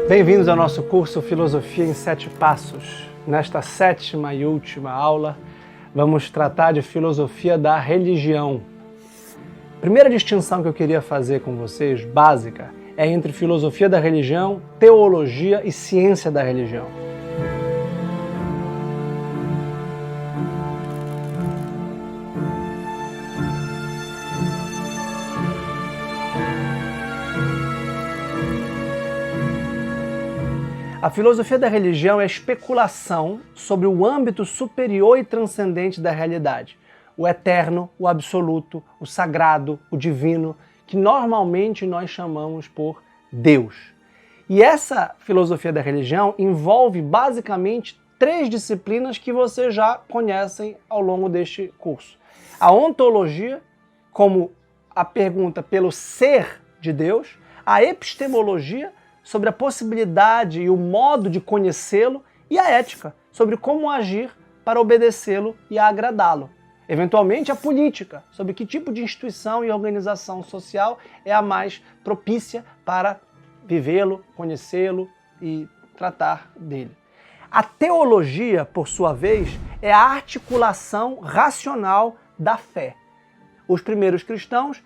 Bem-vindos ao nosso curso Filosofia em 7 Passos. Nesta 7ª e última aula, vamos tratar de filosofia da religião. A primeira distinção que eu queria fazer com vocês, básica, é entre filosofia da religião, teologia e ciência da religião. A filosofia da religião é a especulação sobre o âmbito superior e transcendente da realidade, o eterno, o absoluto, o sagrado, o divino, que normalmente nós chamamos por Deus. E essa filosofia da religião envolve basicamente 3 disciplinas que vocês já conhecem ao longo deste curso. A ontologia, como a pergunta pelo ser de Deus, a epistemologia, sobre a possibilidade e o modo de conhecê-lo, e a ética, sobre como agir para obedecê-lo e agradá-lo. Eventualmente, a política, sobre que tipo de instituição e organização social é a mais propícia para vivê-lo, conhecê-lo e tratar dele. A teologia, por sua vez, é a articulação racional da fé. Os primeiros cristãos,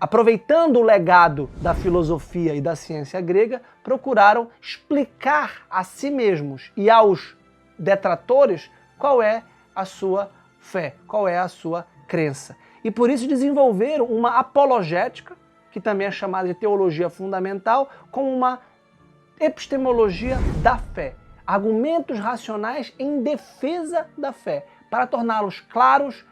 aproveitando o legado da filosofia e da ciência grega, procuraram explicar a si mesmos e aos detratores qual é a sua fé, qual é a sua crença. E por isso desenvolveram uma apologética, que também é chamada de teologia fundamental, como uma epistemologia da fé. Argumentos racionais em defesa da fé, para torná-los claros,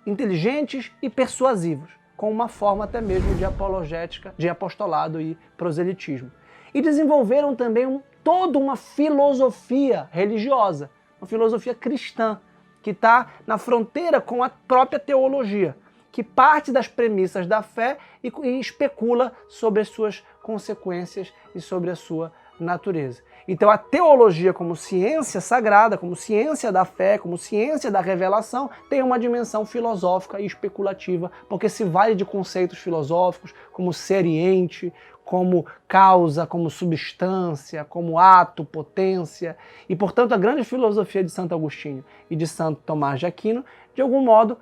inteligentes e persuasivos, com uma forma até mesmo de apologética, de apostolado e proselitismo. E desenvolveram também toda uma filosofia religiosa, uma filosofia cristã, que está na fronteira com a própria teologia, que parte das premissas da fé e especula sobre as suas consequências e sobre a sua natureza. Então a teologia como ciência sagrada, como ciência da fé, como ciência da revelação, tem uma dimensão filosófica e especulativa, porque se vale de conceitos filosóficos como ser e ente, como causa, como substância, como ato, potência, e portanto a grande filosofia de Santo Agostinho e de Santo Tomás de Aquino, de algum modo,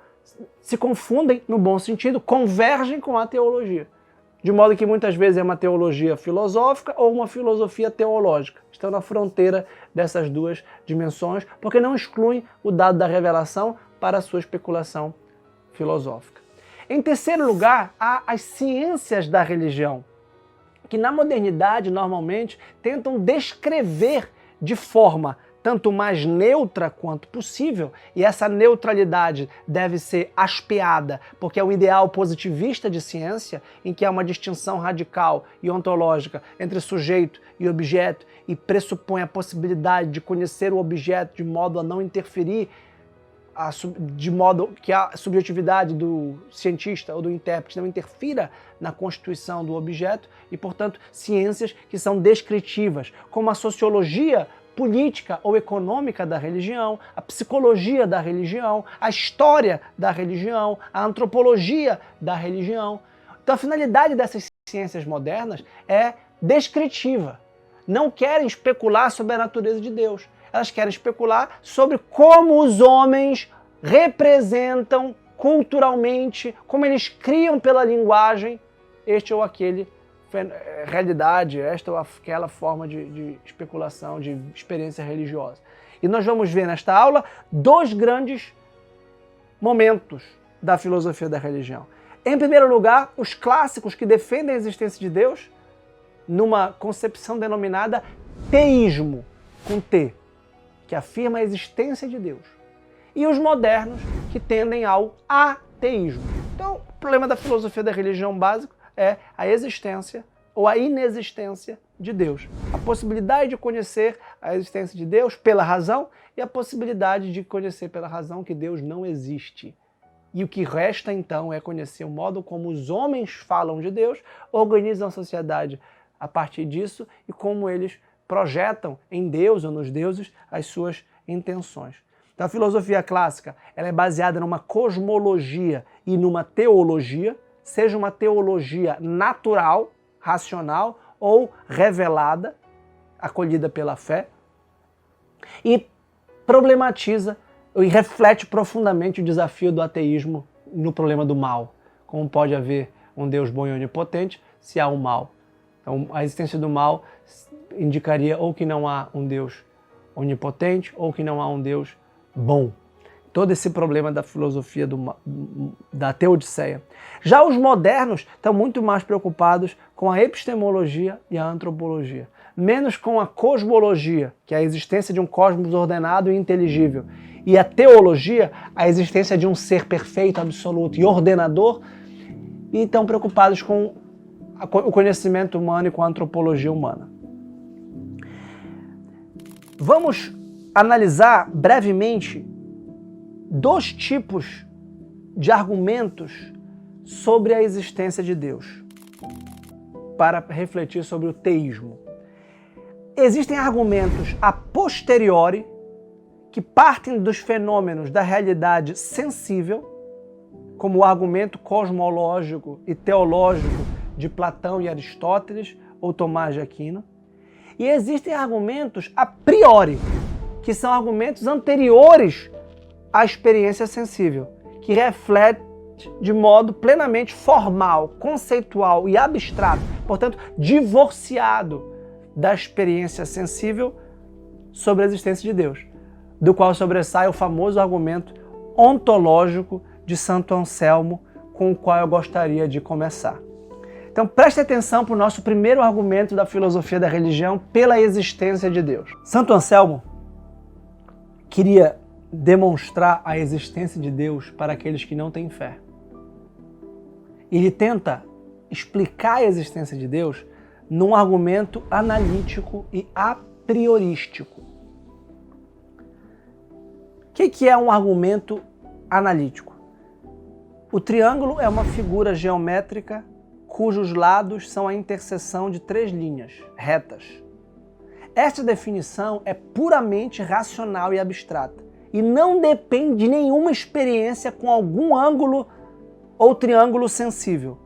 se confundem no bom sentido, convergem com a teologia. De modo que muitas vezes é uma teologia filosófica ou uma filosofia teológica. Estão na fronteira dessas duas dimensões, porque não excluem o dado da revelação para a sua especulação filosófica. Em terceiro lugar, há as ciências da religião, que na modernidade normalmente tentam descrever de forma tanto mais neutra quanto possível, e essa neutralidade deve ser aspeada, porque é o ideal positivista de ciência, em que há uma distinção radical e ontológica entre sujeito e objeto, e pressupõe a possibilidade de conhecer o objeto de modo a não interferir, de modo que a subjetividade do cientista ou do intérprete não interfira na constituição do objeto, e, portanto, ciências que são descritivas, como a sociologia política ou econômica da religião, a psicologia da religião, a história da religião, a antropologia da religião. Então a finalidade dessas ciências modernas é descritiva. Não querem especular sobre a natureza de Deus. Elas querem especular sobre como os homens representam culturalmente, como eles criam pela linguagem este ou aquele realidade, esta ou aquela forma de especulação, de experiência religiosa. E nós vamos ver nesta aula 2 grandes momentos da filosofia da religião. Em primeiro lugar, os clássicos que defendem a existência de Deus numa concepção denominada teísmo, com T, que afirma a existência de Deus. E os modernos que tendem ao ateísmo. Então, o problema da filosofia da religião básico é a existência ou a inexistência de Deus. A possibilidade de conhecer a existência de Deus pela razão e a possibilidade de conhecer pela razão que Deus não existe. E o que resta então é conhecer o modo como os homens falam de Deus, organizam a sociedade a partir disso e como eles projetam em Deus ou nos deuses as suas intenções. Então a filosofia clássica ela é baseada numa cosmologia e numa teologia, seja uma teologia natural, racional, ou revelada, acolhida pela fé, e problematiza e reflete profundamente o desafio do ateísmo no problema do mal. Como pode haver um Deus bom e onipotente se há um mal? Então, a existência do mal indicaria ou que não há um Deus onipotente ou que não há um Deus bom. Todo esse problema da filosofia da teodiceia. Já os modernos estão muito mais preocupados com a epistemologia e a antropologia, menos com a cosmologia, que é a existência de um cosmos ordenado e inteligível, e a teologia, a existência de um ser perfeito, absoluto e ordenador, e estão preocupados com o conhecimento humano e com a antropologia humana. Vamos analisar brevemente 2 tipos de argumentos sobre a existência de Deus, para refletir sobre o teísmo. Existem argumentos a posteriori, que partem dos fenômenos da realidade sensível, como o argumento cosmológico e teológico de Platão e Aristóteles ou Tomás de Aquino. E existem argumentos a priori, que são argumentos anteriores à experiência sensível, que reflete de modo plenamente formal, conceitual e abstrato, portanto, divorciado da experiência sensível sobre a existência de Deus, do qual sobressai o famoso argumento ontológico de Santo Anselmo, com o qual eu gostaria de começar. Então preste atenção para o nosso primeiro argumento da filosofia da religião pela existência de Deus. Santo Anselmo queria demonstrar a existência de Deus para aqueles que não têm fé. Ele tenta explicar a existência de Deus num argumento analítico e a priorístico. O que é um argumento analítico? O triângulo é uma figura geométrica cujos lados são a interseção de 3 linhas retas. Esta definição é puramente racional e abstrata e não depende de nenhuma experiência com algum ângulo ou triângulo sensível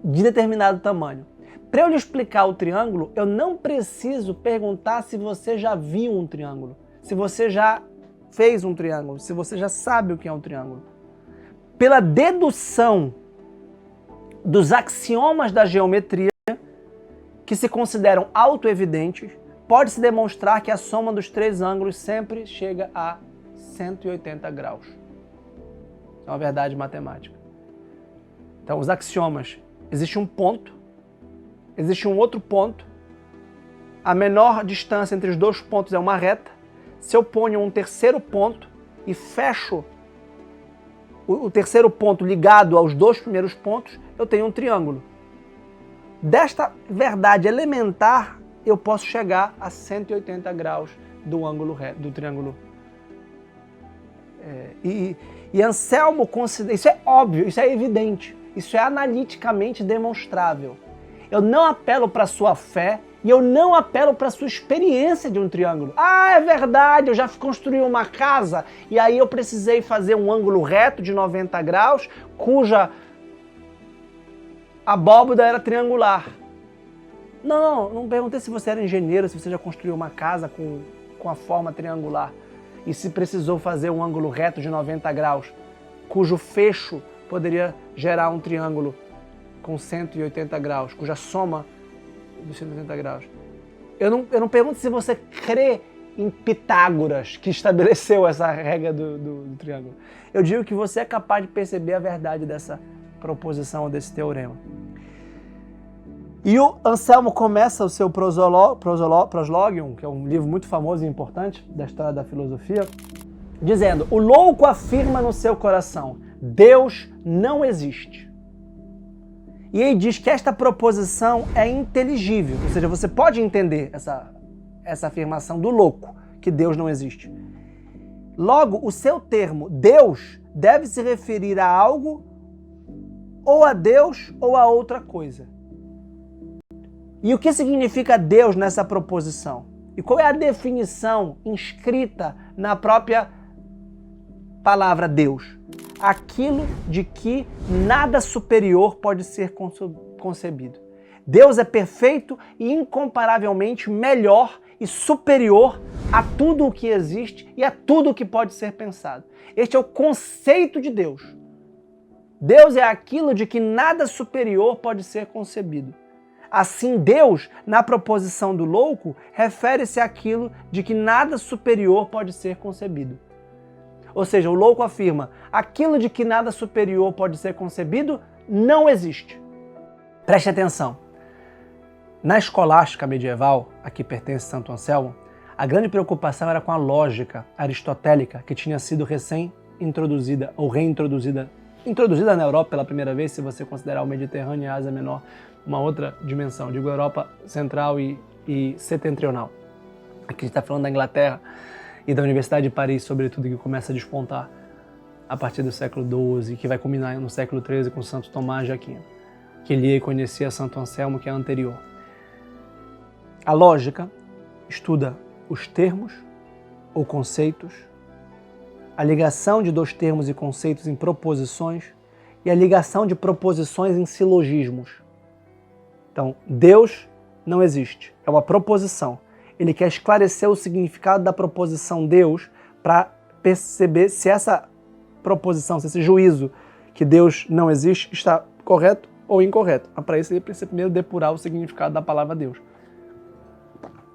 de determinado tamanho. Para eu lhe explicar o triângulo, eu não preciso perguntar se você já viu um triângulo, se você já fez um triângulo, se você já sabe o que é um triângulo. Pela dedução dos axiomas da geometria, que se consideram autoevidentes, pode-se demonstrar que a soma dos 3 ângulos sempre chega a 180 graus. É uma verdade matemática. Então, os axiomas, existe um ponto, existe um outro ponto, a menor distância entre os 2 pontos é uma reta. Se eu ponho um terceiro ponto e fecho o terceiro ponto ligado aos 2 primeiros pontos, eu tenho um triângulo. Desta verdade elementar, eu posso chegar a 180 graus do ângulo reto, do triângulo. E Anselmo considera, isso é óbvio, isso é evidente, isso é analiticamente demonstrável. Eu não apelo para a sua fé e eu não apelo para a sua experiência de um triângulo. Ah, é verdade, eu já construí uma casa e aí eu precisei fazer um ângulo reto de 90 graus, cuja abóboda era triangular. Não perguntei se você era engenheiro, se você já construiu uma casa com a forma triangular e se precisou fazer um ângulo reto de 90 graus, cujo fecho poderia gerar um triângulo com 180 graus, cuja soma dos 180 graus. Eu não pergunto se você crê em Pitágoras, que estabeleceu essa regra do triângulo. Eu digo que você é capaz de perceber a verdade dessa proposição ou desse teorema. E o Anselmo começa o seu Proslogium, que é um livro muito famoso e importante da história da filosofia, dizendo: o louco afirma no seu coração, Deus não existe. E ele diz que esta proposição é inteligível, ou seja, você pode entender essa afirmação do louco, que Deus não existe. Logo, o seu termo Deus deve se referir a algo, ou a Deus ou a outra coisa. E o que significa Deus nessa proposição? E qual é a definição inscrita na própria palavra Deus? Aquilo de que nada superior pode ser concebido. Deus é perfeito e incomparavelmente melhor e superior a tudo o que existe e a tudo o que pode ser pensado. Este é o conceito de Deus. Deus é aquilo de que nada superior pode ser concebido. Assim, Deus, na proposição do louco, refere-se àquilo de que nada superior pode ser concebido. Ou seja, o louco afirma, aquilo de que nada superior pode ser concebido não existe. Preste atenção. Na escolástica medieval, a que pertence Santo Anselmo, a grande preocupação era com a lógica aristotélica que tinha sido recém-introduzida ou reintroduzida, introduzida na Europa pela primeira vez, se você considerar o Mediterrâneo e a Ásia Menor uma outra dimensão, digo Europa Central e Setentrional. Aqui a gente está falando da Inglaterra e da Universidade de Paris, sobretudo, que começa a despontar a partir do século XII, que vai culminar no século XIII com Santo Tomás de Aquino, que lia e conhecia Santo Anselmo, que é anterior. A lógica estuda os termos ou conceitos, a ligação de dois termos e conceitos em proposições e a ligação de proposições em silogismos. Então, Deus não existe, é uma proposição. Ele quer esclarecer o significado da proposição Deus para perceber se essa proposição, se esse juízo que Deus não existe está correto ou incorreto. Mas para isso ele precisa primeiro depurar o significado da palavra Deus.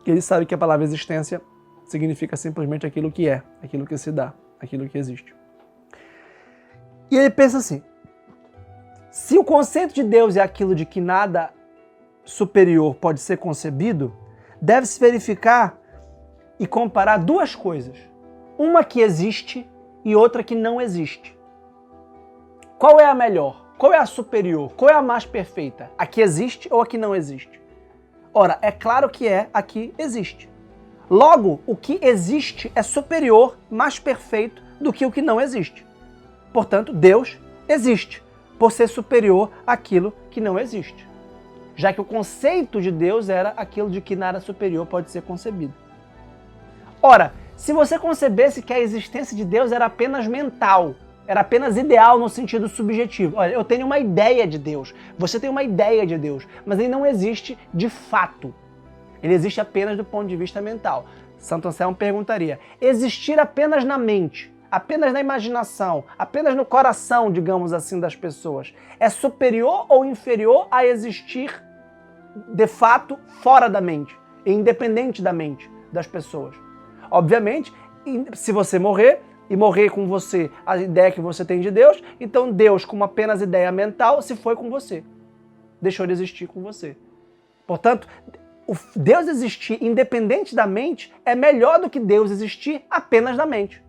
Ele sabe que a palavra existência significa simplesmente aquilo que é, aquilo que se dá, aquilo que existe. E ele pensa assim, se o conceito de Deus é aquilo de que nada superior pode ser concebido, deve-se verificar e comparar duas coisas. Uma que existe e outra que não existe. Qual é a melhor? Qual é a superior? Qual é a mais perfeita? A que existe ou a que não existe? Ora, é claro que é a que existe. Logo, o que existe é superior, mais perfeito do que o que não existe. Portanto, Deus existe, por ser superior àquilo que não existe. Já que o conceito de Deus era aquilo de que nada superior pode ser concebido. Ora, se você concebesse que a existência de Deus era apenas mental, era apenas ideal no sentido subjetivo. Olha, eu tenho uma ideia de Deus, você tem uma ideia de Deus, mas ele não existe de fato. Ele existe apenas do ponto de vista mental. Santo Anselmo perguntaria, existir apenas na mente, apenas na imaginação, apenas no coração, digamos assim, das pessoas, é superior ou inferior a existir de fato fora da mente, independente da mente das pessoas? Obviamente, se você morrer, e morrer com você a ideia que você tem de Deus, então Deus, como apenas ideia mental, se foi com você. Deixou de existir com você. Portanto, Deus existir independente da mente é melhor do que Deus existir apenas na mente.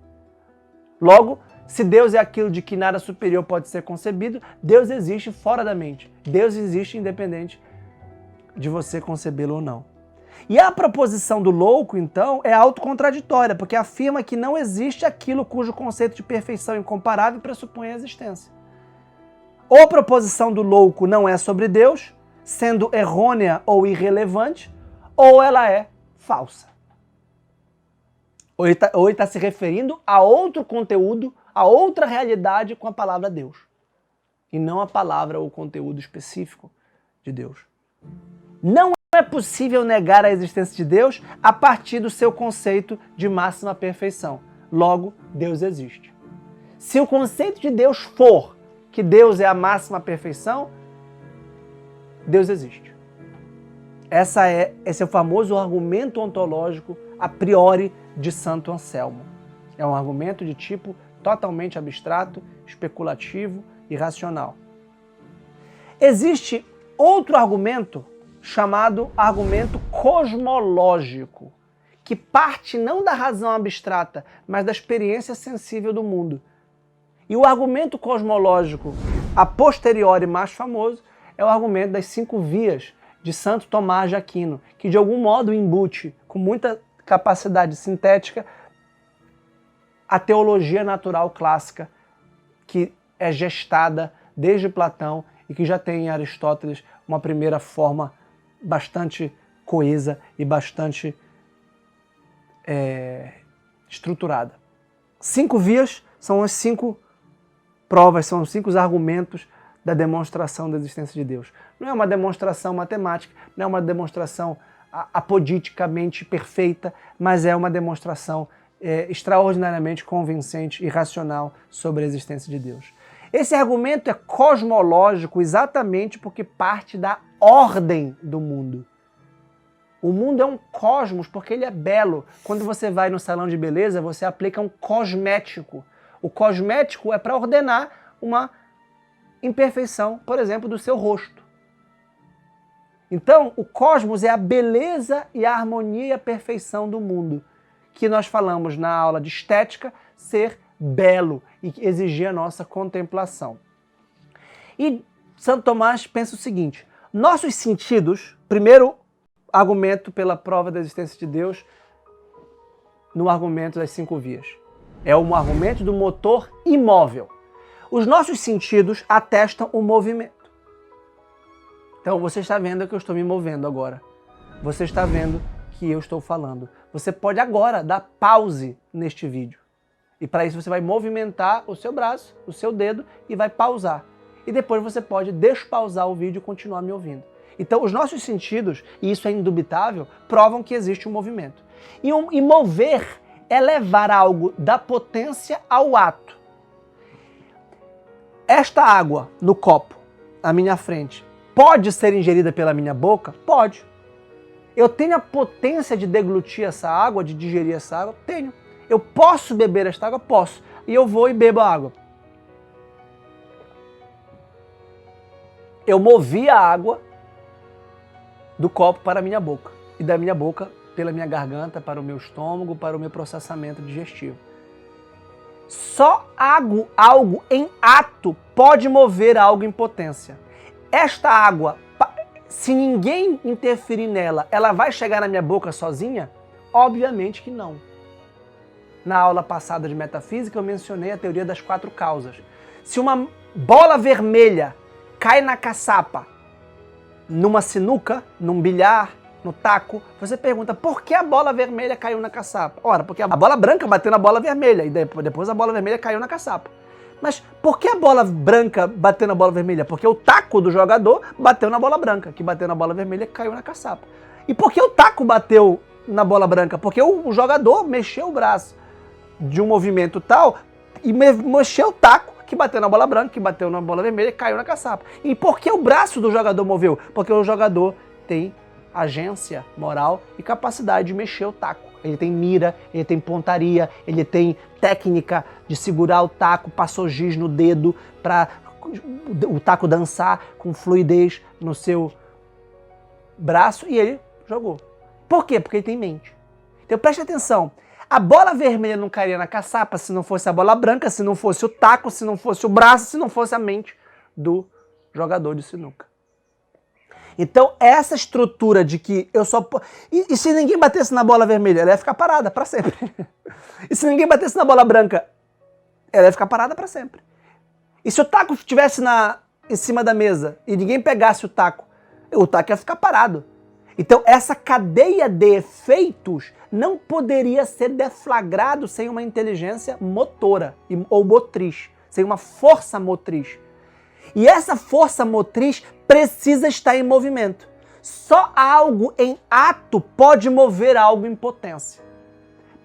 Logo, se Deus é aquilo de que nada superior pode ser concebido, Deus existe fora da mente. Deus existe independente de você concebê-lo ou não. E a proposição do louco, então, é autocontraditória, porque afirma que não existe aquilo cujo conceito de perfeição incomparável pressupõe a existência. Ou a proposição do louco não é sobre Deus, sendo errônea ou irrelevante, ou ela é falsa. Ou ele está se referindo a outro conteúdo, a outra realidade com a palavra Deus, e não a palavra ou o conteúdo específico de Deus. Não é possível negar a existência de Deus a partir do seu conceito de máxima perfeição. Logo, Deus existe. Se o conceito de Deus for que Deus é a máxima perfeição, Deus existe. Esse é o famoso argumento ontológico a priori de Santo Anselmo. É um argumento de tipo totalmente abstrato, especulativo e racional. Existe outro argumento chamado argumento cosmológico, que parte não da razão abstrata, mas da experiência sensível do mundo. E o argumento cosmológico a posteriori mais famoso é o argumento das 5 vias de Santo Tomás de Aquino, que de algum modo embute com muita capacidade sintética a teologia natural clássica, que é gestada desde Platão e que já tem em Aristóteles uma primeira forma bastante coesa e bastante estruturada. 5 vias são as 5 provas, são os 5 argumentos da demonstração da existência de Deus. Não é uma demonstração matemática, não é uma demonstração apoditicamente perfeita, mas é uma demonstração extraordinariamente convincente e racional sobre a existência de Deus. Esse argumento é cosmológico exatamente porque parte da ordem do mundo. O mundo é um cosmos porque ele é belo. Quando você vai no salão de beleza, você aplica um cosmético. O cosmético é para ordenar uma imperfeição, por exemplo, do seu rosto. Então, o cosmos é a beleza e a harmonia e a perfeição do mundo, que nós falamos na aula de estética ser belo e exigir a nossa contemplação. E Santo Tomás pensa o seguinte: nossos sentidos, primeiro argumento pela prova da existência de Deus, no argumento das 5 vias. É um argumento do motor imóvel. Os nossos sentidos atestam o movimento. Então você está vendo que eu estou me movendo agora. Você está vendo que eu estou falando. Você pode agora dar pause neste vídeo. E para isso você vai movimentar o seu braço, o seu dedo e vai pausar. E depois você pode despausar o vídeo e continuar me ouvindo. Então os nossos sentidos, e isso é indubitável, provam que existe um movimento. E mover é levar algo da potência ao ato. Esta água no copo, à minha frente, pode ser ingerida pela minha boca? Pode. Eu tenho a potência de deglutir essa água, de digerir essa água? Tenho. Eu posso beber esta água? Posso. E eu vou e bebo a água. Eu movi a água do copo para a minha boca. E da minha boca, pela minha garganta, para o meu estômago, para o meu processamento digestivo. Só algo em ato pode mover algo em potência. Esta água, se ninguém interferir nela, ela vai chegar na minha boca sozinha? Obviamente que não. Na aula passada de metafísica eu mencionei a teoria das 4 causas. Se uma bola vermelha cai na caçapa, numa sinuca, num bilhar, no taco, você pergunta por que a bola vermelha caiu na caçapa? Ora, porque a bola branca bateu na bola vermelha e depois a bola vermelha caiu na caçapa. Mas por que a bola branca bateu na bola vermelha? Porque o taco do jogador bateu na bola branca, que bateu na bola vermelha e caiu na caçapa. E por que o taco bateu na bola branca? Porque o jogador mexeu o braço de um movimento tal e mexeu o taco que bateu na bola branca, que bateu na bola vermelha e caiu na caçapa. E por que o braço do jogador moveu? Porque o jogador tem agência moral e capacidade de mexer o taco. Ele tem mira, ele tem pontaria, ele tem técnica de segurar o taco, passou giz no dedo para o taco dançar com fluidez no seu braço e ele jogou. Por quê? Porque ele tem mente. Então preste atenção, a bola vermelha não cairia na caçapa se não fosse a bola branca, se não fosse o taco, se não fosse o braço, se não fosse a mente do jogador de sinuca. Então, essa estrutura de que eu só... E se ninguém batesse na bola vermelha, ela ia ficar parada para sempre. E se ninguém batesse na bola branca, ela ia ficar parada para sempre. E se o taco estivesse em cima da mesa e ninguém pegasse o taco ia ficar parado. Então, essa cadeia de efeitos não poderia ser deflagrado sem uma inteligência motora ou motriz, sem uma força motriz. E essa força motriz precisa estar em movimento. Só algo em ato pode mover algo em potência.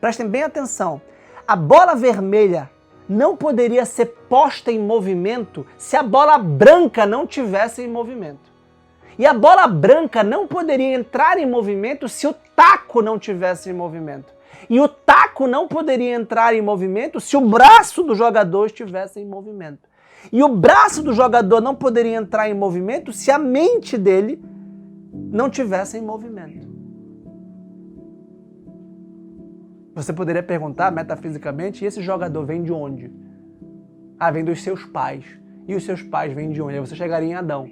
Prestem bem atenção. A bola vermelha não poderia ser posta em movimento se a bola branca não tivesse em movimento. E a bola branca não poderia entrar em movimento se o taco não tivesse em movimento. E o taco não poderia entrar em movimento se o braço do jogador estivesse em movimento. E o braço do jogador não poderia entrar em movimento se a mente dele não tivesse em movimento. Você poderia perguntar metafisicamente, e esse jogador vem de onde? Ah, vem dos seus pais. E os seus pais vêm de onde? Aí você chegaria em Adão.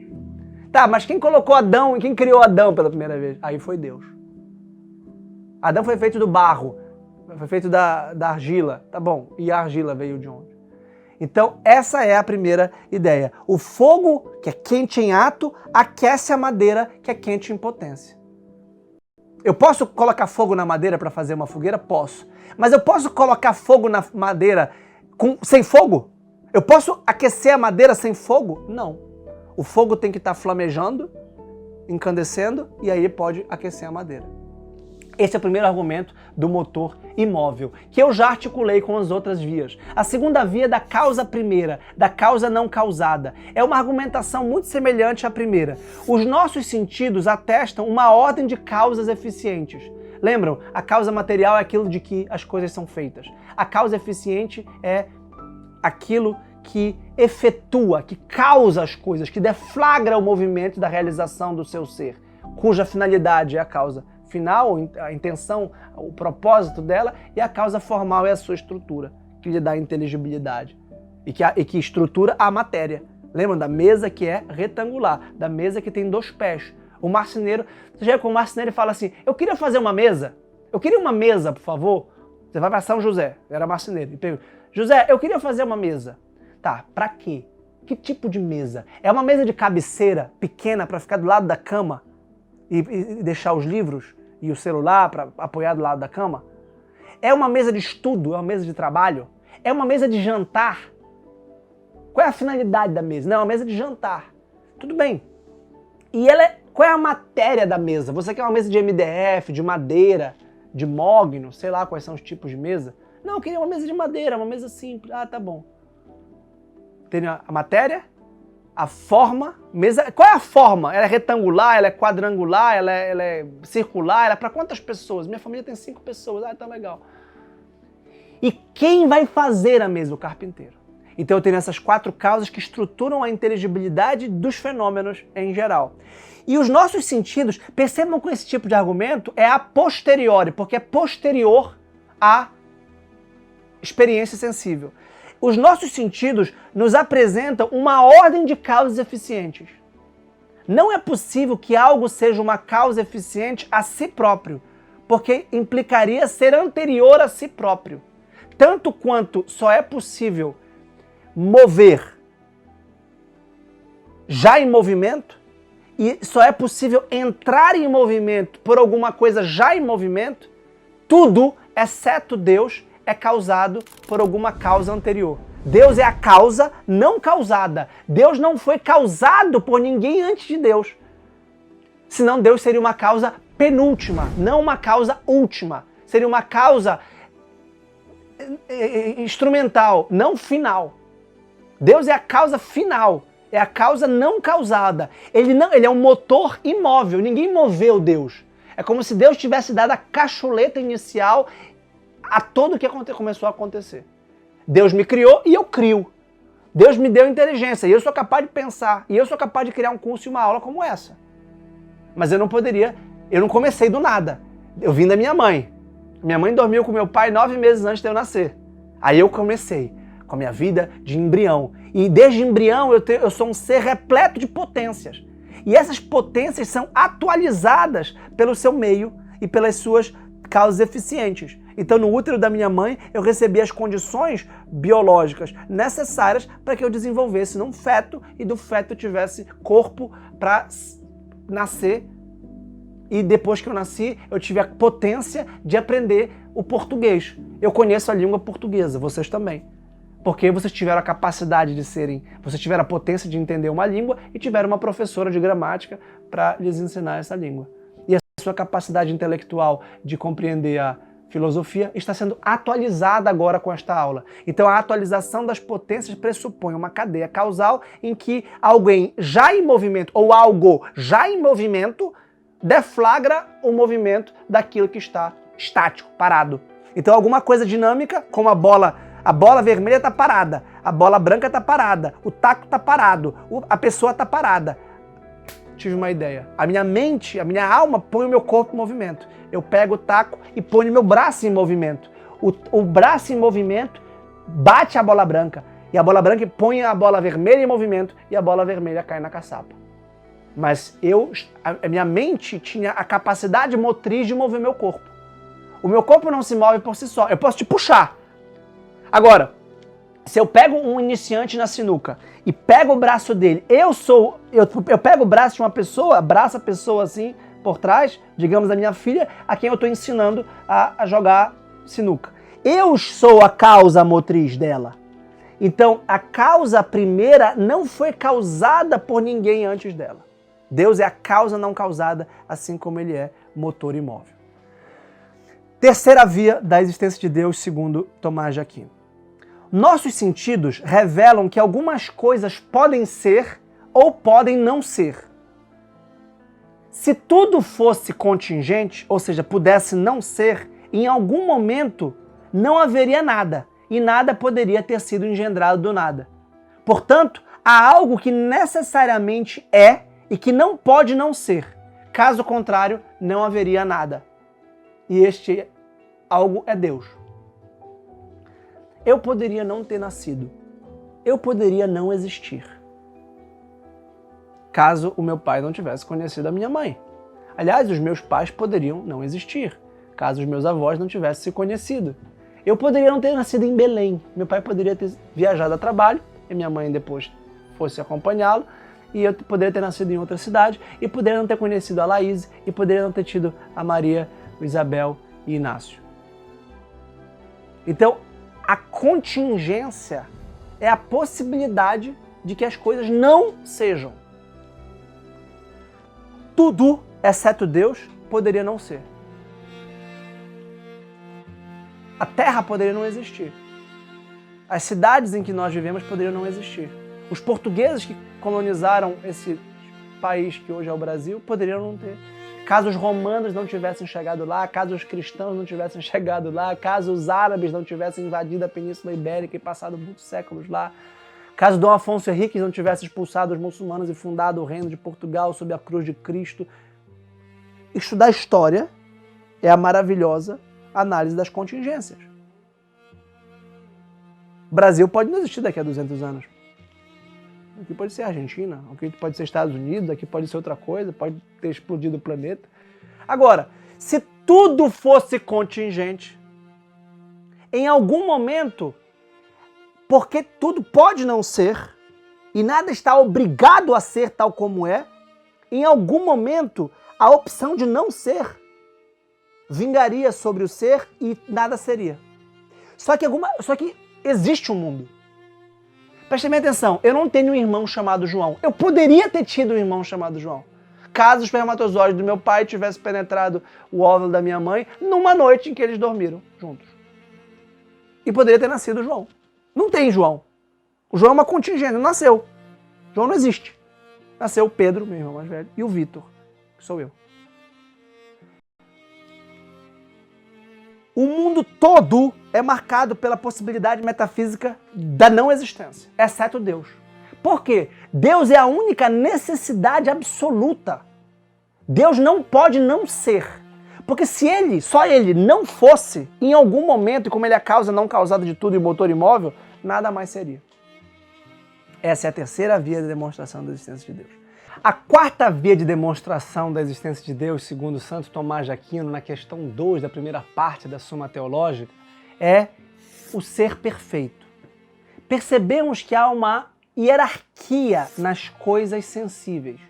Tá, mas quem colocou Adão e quem criou Adão pela primeira vez? Aí foi Deus. Adão foi feito do barro, foi feito da argila. Tá bom, e a argila veio de onde? Então, essa é a primeira ideia. O fogo, que é quente em ato, aquece a madeira, que é quente em potência. Eu posso colocar fogo na madeira para fazer uma fogueira? Posso. Mas eu posso colocar fogo na madeira sem fogo? Eu posso aquecer a madeira sem fogo? Não. O fogo tem que estar flamejando, incandescendo, e aí pode aquecer a madeira. Esse é o primeiro argumento do motor imóvel, que eu já articulei com as outras vias. A segunda via é da causa primeira, da causa não causada. É uma argumentação muito semelhante à primeira. Os nossos sentidos atestam uma ordem de causas eficientes. Lembram? A causa material é aquilo de que as coisas são feitas. A causa eficiente é aquilo que efetua, que causa as coisas, que deflagra o movimento da realização do seu ser, cuja finalidade é a causa final, a intenção, o propósito dela, e a causa formal é a sua estrutura, que lhe dá inteligibilidade e que estrutura a matéria. Lembram da mesa que é retangular, da mesa que tem 2 pés. O marceneiro, você chega com o marceneiro e fala assim, eu queria fazer uma mesa, eu queria uma mesa, por favor. Você vai para São José, era marceneiro, e pergunta, José, eu queria fazer uma mesa. Tá, pra quê? Que tipo de mesa? É uma mesa de cabeceira pequena para ficar do lado da cama e deixar os livros e o celular para apoiar do lado da cama? É uma mesa de estudo? É uma mesa de trabalho? É uma mesa de jantar? Qual é a finalidade da mesa? Não, é uma mesa de jantar. Tudo bem. E qual é a matéria da mesa? Você quer uma mesa de MDF, de madeira, de mogno, sei lá quais são os tipos de mesa? Não, eu queria uma mesa de madeira, uma mesa simples. Ah, tá bom. Tem a matéria, a forma, mesa. Qual é a forma? Ela é retangular, ela é quadrangular, ela é circular, ela é para quantas pessoas? Minha família tem 5 pessoas, tá legal. E quem vai fazer a mesa? O carpinteiro. Então eu tenho essas 4 causas que estruturam a inteligibilidade dos fenômenos em geral. E os nossos sentidos, percebam que esse tipo de argumento é a posteriori, porque é posterior à experiência sensível. Os nossos sentidos nos apresentam uma ordem de causas eficientes. Não é possível que algo seja uma causa eficiente a si próprio, porque implicaria ser anterior a si próprio. Tanto quanto só é possível mover já em movimento, e só é possível entrar em movimento por alguma coisa já em movimento, tudo, exceto Deus, é causado por alguma causa anterior. Deus é a causa não causada. Deus não foi causado por ninguém antes de Deus. Senão Deus seria uma causa penúltima, não uma causa última. Seria uma causa instrumental, não final. Deus é a causa final, é a causa não causada. Ele é um motor imóvel, ninguém moveu Deus. É como se Deus tivesse dado a cacholeta inicial a tudo que começou a acontecer. Deus me criou e eu crio. Deus me deu inteligência e eu sou capaz de pensar. E eu sou capaz de criar um curso e uma aula como essa. Mas eu não comecei do nada. Eu vim da minha mãe. Minha mãe dormiu com meu pai 9 meses antes de eu nascer. Aí eu comecei com a minha vida de embrião. E desde embrião eu sou um ser repleto de potências. E essas potências são atualizadas pelo seu meio e pelas suas causas eficientes. Então, no útero da minha mãe, eu recebi as condições biológicas necessárias para que eu desenvolvesse num feto e do feto eu tivesse corpo para nascer. E depois que eu nasci, eu tive a potência de aprender o português. Eu conheço a língua portuguesa, vocês também. Porque vocês tiveram a capacidade de vocês tiveram a potência de entender uma língua e tiveram uma professora de gramática para lhes ensinar essa língua. E a sua capacidade intelectual de compreender a filosofia está sendo atualizada agora com esta aula. Então a atualização das potências pressupõe uma cadeia causal em que alguém já em movimento ou algo já em movimento deflagra o movimento daquilo que está estático, parado. Então alguma coisa dinâmica, como a bola vermelha está parada, a bola branca está parada, o taco está parado, a pessoa está parada. Tive uma ideia. A minha mente, a minha alma põe o meu corpo em movimento. Eu pego o taco e ponho meu braço em movimento. O braço em movimento bate a bola branca. E a bola branca põe a bola vermelha em movimento e a bola vermelha cai na caçapa. Mas a minha mente tinha a capacidade motriz de mover meu corpo. O meu corpo não se move por si só. Eu posso te puxar. Agora, se eu pego um iniciante na sinuca e pego o braço dele, eu pego o braço de uma pessoa, abraço a pessoa assim por trás, digamos da minha filha, a quem eu estou ensinando a jogar sinuca. Eu sou a causa motriz dela. Então, a causa primeira não foi causada por ninguém antes dela. Deus é a causa não causada, assim como ele é motor imóvel. Terceira via da existência de Deus, segundo Tomás de Aquino. Nossos sentidos revelam que algumas coisas podem ser ou podem não ser. Se tudo fosse contingente, ou seja, pudesse não ser, em algum momento não haveria nada, e nada poderia ter sido engendrado do nada. Portanto, há algo que necessariamente é e que não pode não ser. Caso contrário, não haveria nada. E este algo é Deus. Eu poderia não ter nascido. Eu poderia não existir. Caso o meu pai não tivesse conhecido a minha mãe. Aliás, os meus pais poderiam não existir, caso os meus avós não tivessem se conhecido. Eu poderia não ter nascido em Belém. Meu pai poderia ter viajado a trabalho, e minha mãe depois fosse acompanhá-lo, e eu poderia ter nascido em outra cidade, e poderia não ter conhecido a Laís, e poderia não ter tido a Maria, o Isabel e Inácio. Então, a contingência é a possibilidade de que as coisas não sejam. Tudo, exceto Deus, poderia não ser. A Terra poderia não existir. As cidades em que nós vivemos poderiam não existir. Os portugueses que colonizaram esse país que hoje é o Brasil poderiam não ter. Caso os romanos não tivessem chegado lá, caso os cristãos não tivessem chegado lá, caso os árabes não tivessem invadido a Península Ibérica e passado muitos séculos lá, caso Dom Afonso Henriques não tivesse expulsado os muçulmanos e fundado o reino de Portugal sob a cruz de Cristo. Estudar história é a maravilhosa análise das contingências. O Brasil pode não existir daqui a 200 anos. Aqui pode ser Argentina, aqui pode ser Estados Unidos, aqui pode ser outra coisa, pode ter explodido o planeta. Agora, se tudo fosse contingente, em algum momento, porque tudo pode não ser, e nada está obrigado a ser tal como é, em algum momento, a opção de não ser vingaria sobre o ser e nada seria. Só que existe um mundo. Prestem atenção, eu não tenho um irmão chamado João. Eu poderia ter tido um irmão chamado João. Caso o espermatozoide do meu pai tivesse penetrado o óvulo da minha mãe numa noite em que eles dormiram juntos. E poderia ter nascido João. Não tem João. O João é uma contingência, não nasceu. João não existe. Nasceu o Pedro, meu irmão mais velho, e o Vitor, que sou eu. O mundo todo é marcado pela possibilidade metafísica da não existência, exceto Deus. Por quê? Deus é a única necessidade absoluta. Deus não pode não ser. Porque se ele, só ele, não fosse, em algum momento, e como ele é a causa não causada de tudo e o motor imóvel, nada mais seria. Essa é a terceira via de demonstração da existência de Deus. A quarta via de demonstração da existência de Deus, segundo Santo Tomás de Aquino, na questão 2 da primeira parte da Suma Teológica, é o ser perfeito. Percebemos que há uma hierarquia nas coisas sensíveis,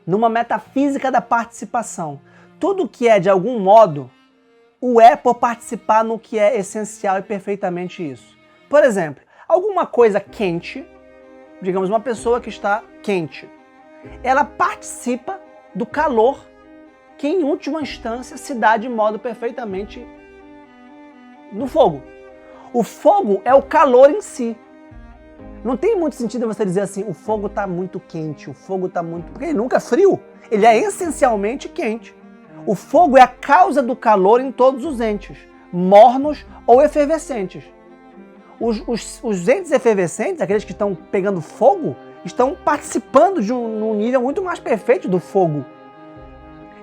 numa metafísica da participação. Tudo que é de algum modo, o é por participar no que é essencial e perfeitamente isso. Por exemplo, alguma coisa quente, digamos uma pessoa que está quente, ela participa do calor que, em última instância, se dá de modo perfeitamente no fogo. O fogo é o calor em si. Não tem muito sentido você dizer assim, o fogo está muito quente, o fogo está muito... Porque ele nunca é frio, ele é essencialmente quente. O fogo é a causa do calor em todos os entes, mornos ou efervescentes. Os entes efervescentes, aqueles que estão pegando fogo, estão participando de um nível muito mais perfeito do fogo.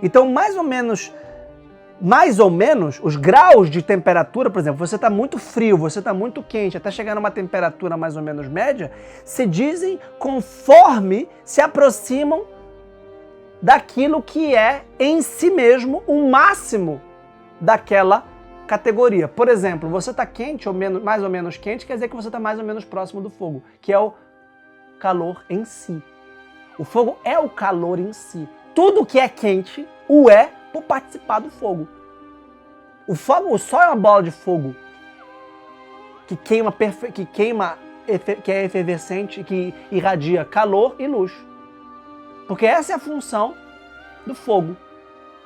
Então, mais ou menos, os graus de temperatura, por exemplo, você está muito frio, você está muito quente, até chegar numa temperatura mais ou menos média, se dizem conforme se aproximam daquilo que é em si mesmo o máximo daquela categoria. Por exemplo, você está quente, ou menos, mais ou menos quente, quer dizer que você está mais ou menos próximo do fogo, que é o calor em si. O fogo é o calor em si. Tudo que é quente, o é por participar do fogo. O sol é uma bola de fogo que queima que é efervescente, que irradia calor e luz. Porque essa é a função do fogo,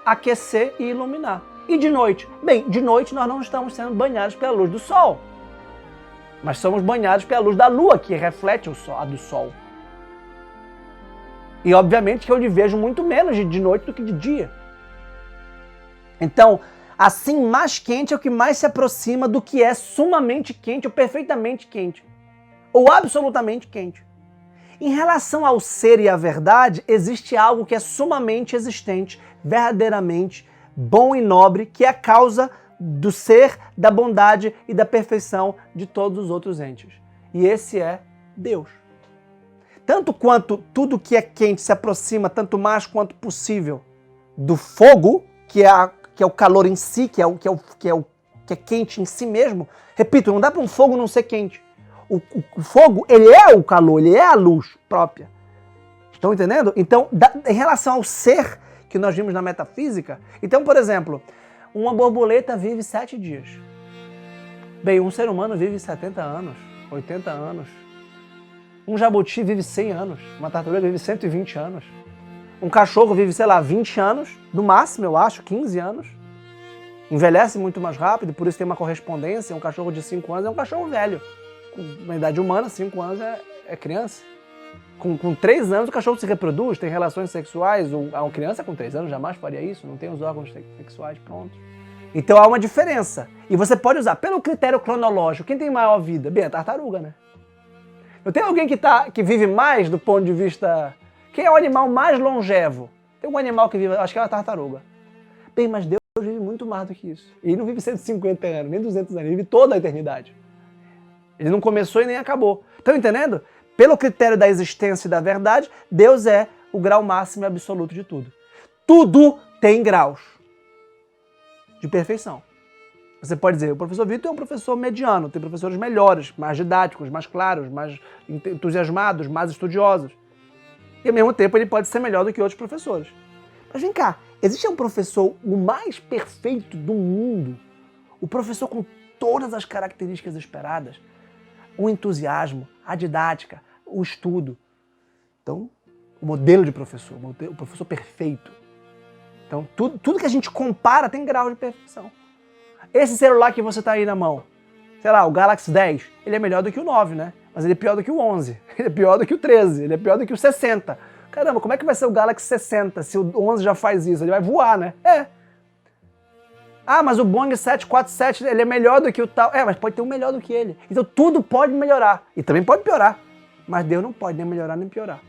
aquecer e iluminar. E de noite? Bem, de noite nós não estamos sendo banhados pela luz do sol, mas somos banhados pela luz da lua, que reflete a do sol. E obviamente que eu vejo muito menos de noite do que de dia. Então, assim, mais quente é o que mais se aproxima do que é sumamente quente ou perfeitamente quente, ou absolutamente quente. Em relação ao ser e à verdade, existe algo que é sumamente existente, verdadeiramente bom e nobre, que é a causa do ser, da bondade e da perfeição de todos os outros entes. E esse é Deus. Tanto quanto tudo que é quente se aproxima, tanto mais quanto possível, do fogo, que é o calor em si, que é quente em si mesmo. Repito, não dá para um fogo não ser quente. O fogo, ele é o calor, ele é a luz própria. Estão entendendo? Então, em relação ao ser que nós vimos na metafísica, então, por exemplo, uma borboleta vive 7 dias. Bem, um ser humano vive 70 anos, 80 anos. Um jabuti vive 100 anos, uma tartaruga vive 120 anos. Um cachorro vive, sei lá, 20 anos, no máximo, eu acho, 15 anos. Envelhece muito mais rápido, por isso tem uma correspondência. Um cachorro de 5 anos é um cachorro velho. Na idade humana, 5 anos é criança. Com 3 anos o cachorro se reproduz, tem relações sexuais. Uma criança com 3 anos jamais faria isso, não tem os órgãos sexuais prontos. Então há uma diferença. E você pode usar, pelo critério cronológico, quem tem maior vida? Bem, a tartaruga, né? Não tem alguém que vive mais do ponto de vista... Quem é o animal mais longevo? Tem um animal que vive, acho que é a tartaruga. Bem, mas Deus vive muito mais do que isso. Ele não vive 150 anos, nem 200 anos, ele vive toda a eternidade. Ele não começou e nem acabou. Estão entendendo? Pelo critério da existência e da verdade, Deus é o grau máximo e absoluto de tudo. Tudo tem graus de perfeição. Você pode dizer, o professor Vitor é um professor mediano, tem professores melhores, mais didáticos, mais claros, mais entusiasmados, mais estudiosos. E ao mesmo tempo ele pode ser melhor do que outros professores. Mas vem cá, existe um professor o mais perfeito do mundo? O professor com todas as características esperadas? O entusiasmo, a didática, o estudo. Então, o modelo de professor, o professor perfeito. Então, tudo que a gente compara tem grau de perfeição. Esse celular que você está aí na mão, sei lá, o Galaxy 10, ele é melhor do que o 9, né? Mas ele é pior do que o 11, ele é pior do que o 13, ele é pior do que o 60. Caramba, como é que vai ser o Galaxy 60 se o 11 já faz isso? Ele vai voar, né? É. Ah, mas o Boeing 747, ele é melhor do que o tal. É, mas pode ter um melhor do que ele. Então tudo pode melhorar. E também pode piorar. Mas Deus não pode nem melhorar nem piorar.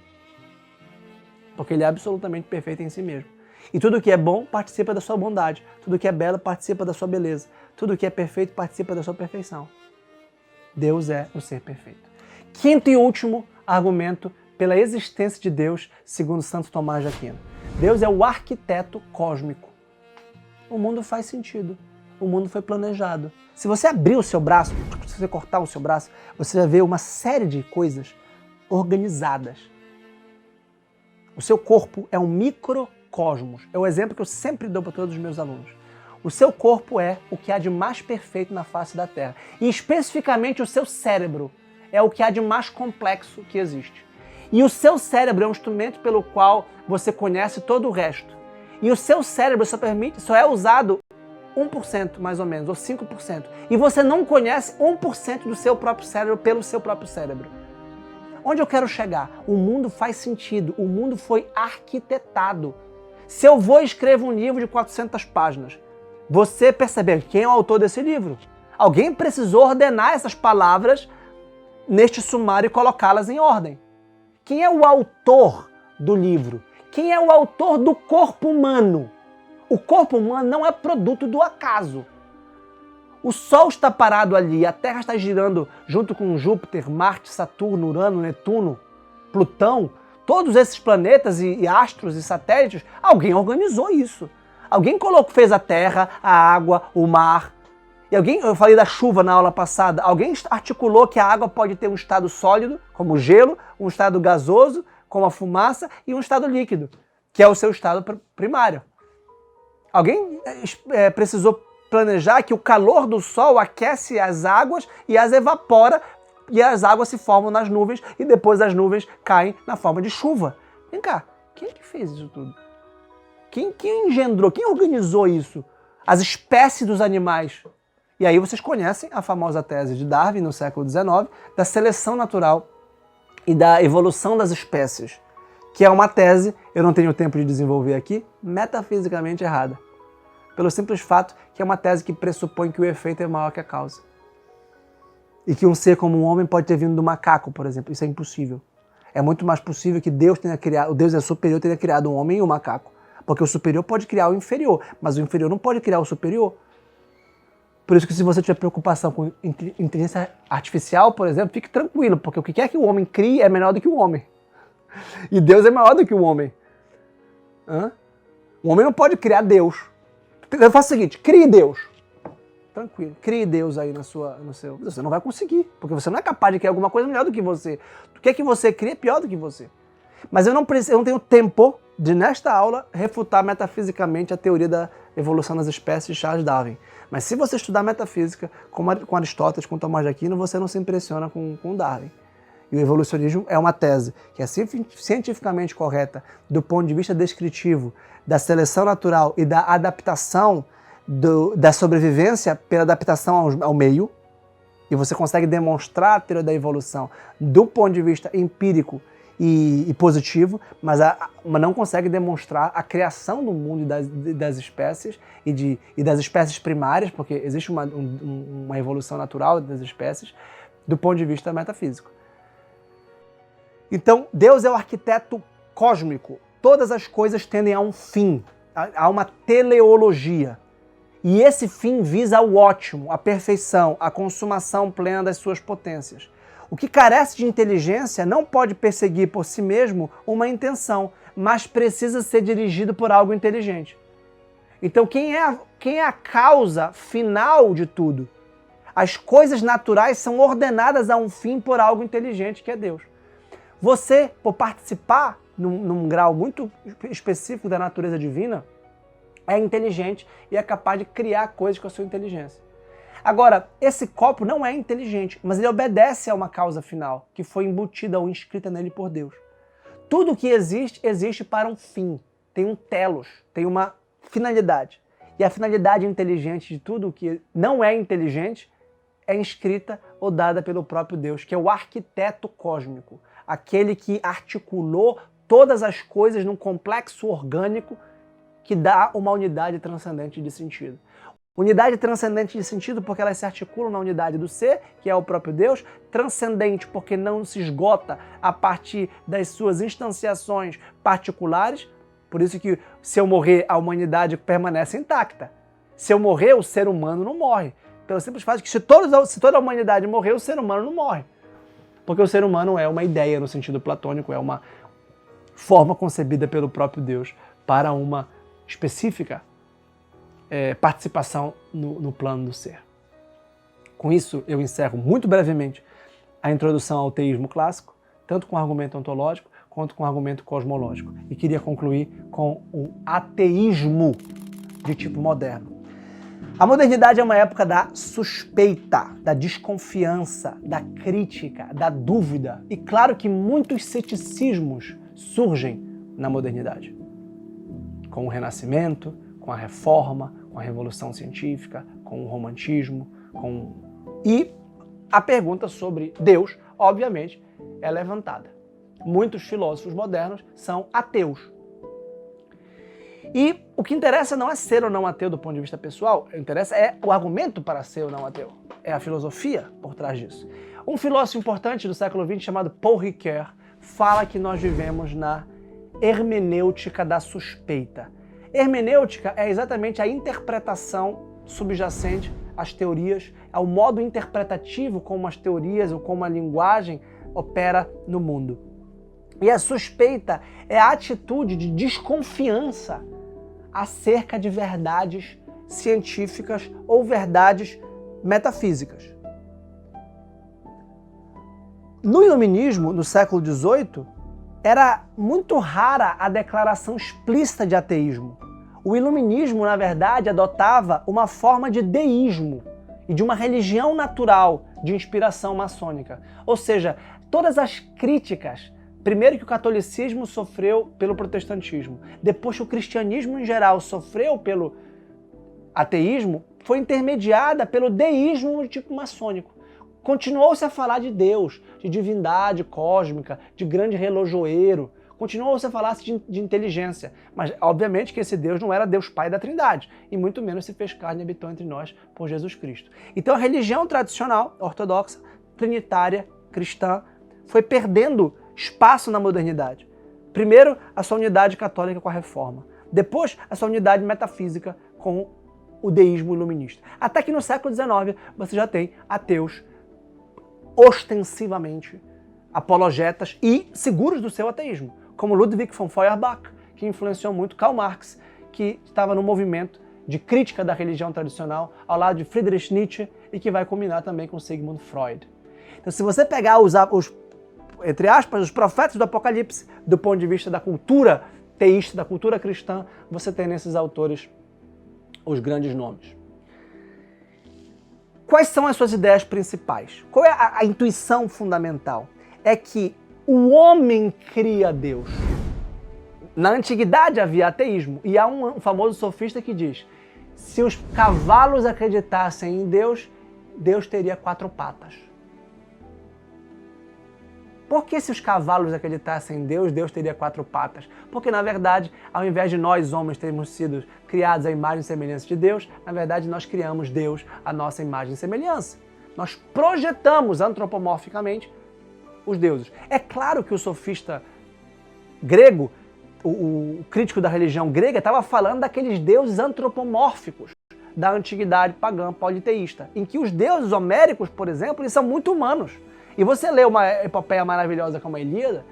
Porque ele é absolutamente perfeito em si mesmo. E tudo que é bom participa da sua bondade. Tudo que é belo participa da sua beleza. Tudo que é perfeito participa da sua perfeição. Deus é o ser perfeito. Quinto e último argumento pela existência de Deus, segundo Santo Tomás de Aquino. Deus é o arquiteto cósmico. O mundo faz sentido. O mundo foi planejado. Se você abrir o seu braço, se você cortar o seu braço, você vai ver uma série de coisas organizadas. O seu corpo é um microcosmos. É o exemplo que eu sempre dou para todos os meus alunos. O seu corpo é o que há de mais perfeito na face da Terra. E especificamente o seu cérebro é o que há de mais complexo que existe. E o seu cérebro é um instrumento pelo qual você conhece todo o resto. E o seu cérebro só é usado 1% mais ou menos, ou 5%. E você não conhece 1% do seu próprio cérebro pelo seu próprio cérebro. Onde eu quero chegar? O mundo faz sentido, o mundo foi arquitetado. Se eu vou e escrevo um livro de 400 páginas, você percebe quem é o autor desse livro? Alguém precisou ordenar essas palavras neste sumário e colocá-las em ordem. Quem é o autor do livro? Quem é o autor do corpo humano? O corpo humano não é produto do acaso. O Sol está parado ali, a Terra está girando junto com Júpiter, Marte, Saturno, Urano, Netuno, Plutão, todos esses planetas e astros e satélites, alguém organizou isso. Alguém fez a Terra, a água, o mar. E eu falei da chuva na aula passada, alguém articulou que a água pode ter um estado sólido, como o gelo, um estado gasoso, como a fumaça, e um estado líquido, que é o seu estado primário. Alguém precisou planejar que o calor do Sol aquece as águas e as evapora, e as águas se formam nas nuvens e depois as nuvens caem na forma de chuva. Vem cá, quem é que fez isso tudo? Quem engendrou, quem organizou isso? As espécies dos animais. E aí vocês conhecem a famosa tese de Darwin, no século XIX, da seleção natural e da evolução das espécies, que é uma tese, eu não tenho tempo de desenvolver aqui, metafisicamente errada. Pelo simples fato que é uma tese que pressupõe que o efeito é maior que a causa. E que um ser como um homem pode ter vindo do macaco, por exemplo. Isso é impossível. É muito mais possível que Deus tenha criado, o Deus é superior, tenha criado um homem e um macaco. Porque o superior pode criar o inferior, mas o inferior não pode criar o superior. Por isso que se você tiver preocupação com inteligência artificial, por exemplo, fique tranquilo, porque o que quer que o homem crie é melhor do que o homem. E Deus é maior do que o homem. O homem não pode criar Deus. Eu faço o seguinte, crie Deus. Tranquilo, crie Deus aí no seu... Você não vai conseguir, porque você não é capaz de criar alguma coisa melhor do que você. O que é que você cria é pior do que você. Mas eu não tenho tempo de, nesta aula, refutar metafisicamente a teoria da evolução das espécies de Charles Darwin. Mas se você estudar metafísica com Aristóteles, com Tomás de Aquino, você não se impressiona com Darwin. E o evolucionismo é uma tese que é cientificamente correta do ponto de vista descritivo da seleção natural e da adaptação da sobrevivência pela adaptação ao meio, e você consegue demonstrar a teoria da evolução do ponto de vista empírico e positivo, mas não consegue demonstrar a criação do mundo e das espécies e das espécies primárias, porque existe uma evolução natural das espécies do ponto de vista metafísico. Então, Deus é o arquiteto cósmico. Todas as coisas tendem a um fim, a uma teleologia. E esse fim visa o ótimo, a perfeição, a consumação plena das suas potências. O que carece de inteligência não pode perseguir por si mesmo uma intenção, mas precisa ser dirigido por algo inteligente. Então, quem é a causa final de tudo? As coisas naturais são ordenadas a um fim por algo inteligente, que é Deus. Você, por participar num grau muito específico da natureza divina, é inteligente e é capaz de criar coisas com a sua inteligência. Agora, esse copo não é inteligente, mas ele obedece a uma causa final, que foi embutida ou inscrita nele por Deus. Tudo que existe, existe para um fim. Tem um telos, tem uma finalidade. E a finalidade inteligente de tudo que não é inteligente é inscrita ou dada pelo próprio Deus, que é o arquiteto cósmico, aquele que articulou todas as coisas num complexo orgânico que dá uma unidade transcendente de sentido. Unidade transcendente de sentido porque elas se articulam na unidade do ser, que é o próprio Deus, transcendente porque não se esgota a partir das suas instanciações particulares, por isso que se eu morrer, a humanidade permanece intacta. Se eu morrer, o ser humano não morre. Pelo simples fato que se toda a humanidade morrer, o ser humano não morre. Porque o ser humano é uma ideia no sentido platônico, é uma forma concebida pelo próprio Deus para uma específica participação no plano do ser. Com isso, eu encerro muito brevemente a introdução ao teísmo clássico, tanto com argumento ontológico quanto com argumento cosmológico. E queria concluir com o ateísmo de tipo moderno. A modernidade é uma época da suspeita, da desconfiança, da crítica, da dúvida. E claro que muitos ceticismos surgem na modernidade. Com o Renascimento, com a Reforma, com a Revolução Científica, com o Romantismo, E a pergunta sobre Deus, obviamente, é levantada. Muitos filósofos modernos são ateus. E o que interessa não é ser ou não ateu do ponto de vista pessoal, o que interessa é o argumento para ser ou não ateu. É a filosofia por trás disso. Um filósofo importante do século XX chamado Paul Ricoeur fala que nós vivemos na hermenêutica da suspeita. Hermenêutica é exatamente a interpretação subjacente às teorias, ao modo interpretativo como as teorias ou como a linguagem opera no mundo. E a suspeita é a atitude de desconfiança acerca de verdades científicas ou verdades metafísicas. No Iluminismo, no século XVIII, era muito rara a declaração explícita de ateísmo. O Iluminismo, na verdade, adotava uma forma de deísmo e de uma religião natural, de inspiração maçônica. Ou seja, todas as críticas, primeiro que o catolicismo sofreu pelo protestantismo, depois que o cristianismo em geral sofreu pelo ateísmo, foi intermediada pelo deísmo de tipo maçônico. Continuou-se a falar de Deus, de divindade cósmica, de grande relojoeiro, continuou-se a falar de inteligência, mas obviamente que esse Deus não era Deus Pai da Trindade, e muito menos se fez carne e habitou entre nós por Jesus Cristo. Então a religião tradicional, ortodoxa, trinitária, cristã, foi perdendo espaço na modernidade. Primeiro, a sua unidade católica com a Reforma. Depois, a sua unidade metafísica com o deísmo iluminista. Até que no século XIX você já tem ateus ostensivamente apologetas e seguros do seu ateísmo, como Ludwig von Feuerbach, que influenciou muito Karl Marx, que estava no movimento de crítica da religião tradicional, ao lado de Friedrich Nietzsche, e que vai combinar também com Sigmund Freud. Então, se você pegar os entre aspas, os profetas do Apocalipse, do ponto de vista da cultura teísta, da cultura cristã, você tem nesses autores os grandes nomes. Quais são as suas ideias principais? Qual é a intuição fundamental? É que o homem cria Deus. Na antiguidade havia ateísmo, e há um famoso sofista que diz: se os cavalos acreditassem em Deus, Deus teria 4 patas. Por que se os cavalos acreditassem em Deus, Deus teria 4 patas? Porque, na verdade, ao invés de nós, homens, termos sido criados à imagem e semelhança de Deus, na verdade, nós criamos Deus à nossa imagem e semelhança. Nós projetamos antropomorficamente os deuses. É claro que o sofista grego, o crítico da religião grega, estava falando daqueles deuses antropomórficos da antiguidade pagã politeísta, em que os deuses homéricos, por exemplo, eles são muito humanos. E você lê uma epopeia maravilhosa como a Ilíada,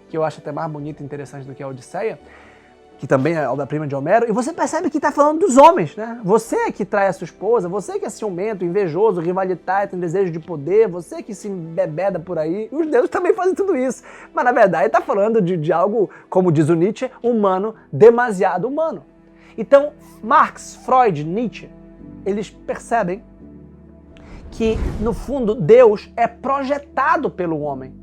que eu acho até mais bonita e interessante do que a Odisseia, que também é a obra-prima de Homero, e você percebe que está falando dos homens, né? Você que trai a sua esposa, você que é ciumento, invejoso, rivalitário, tem desejo de poder, você que se embebeda por aí, e os deuses também fazem tudo isso. Mas na verdade está falando de algo, como diz o Nietzsche, humano, demasiado humano. Então Marx, Freud, Nietzsche, eles percebem que, no fundo, Deus é projetado pelo homem.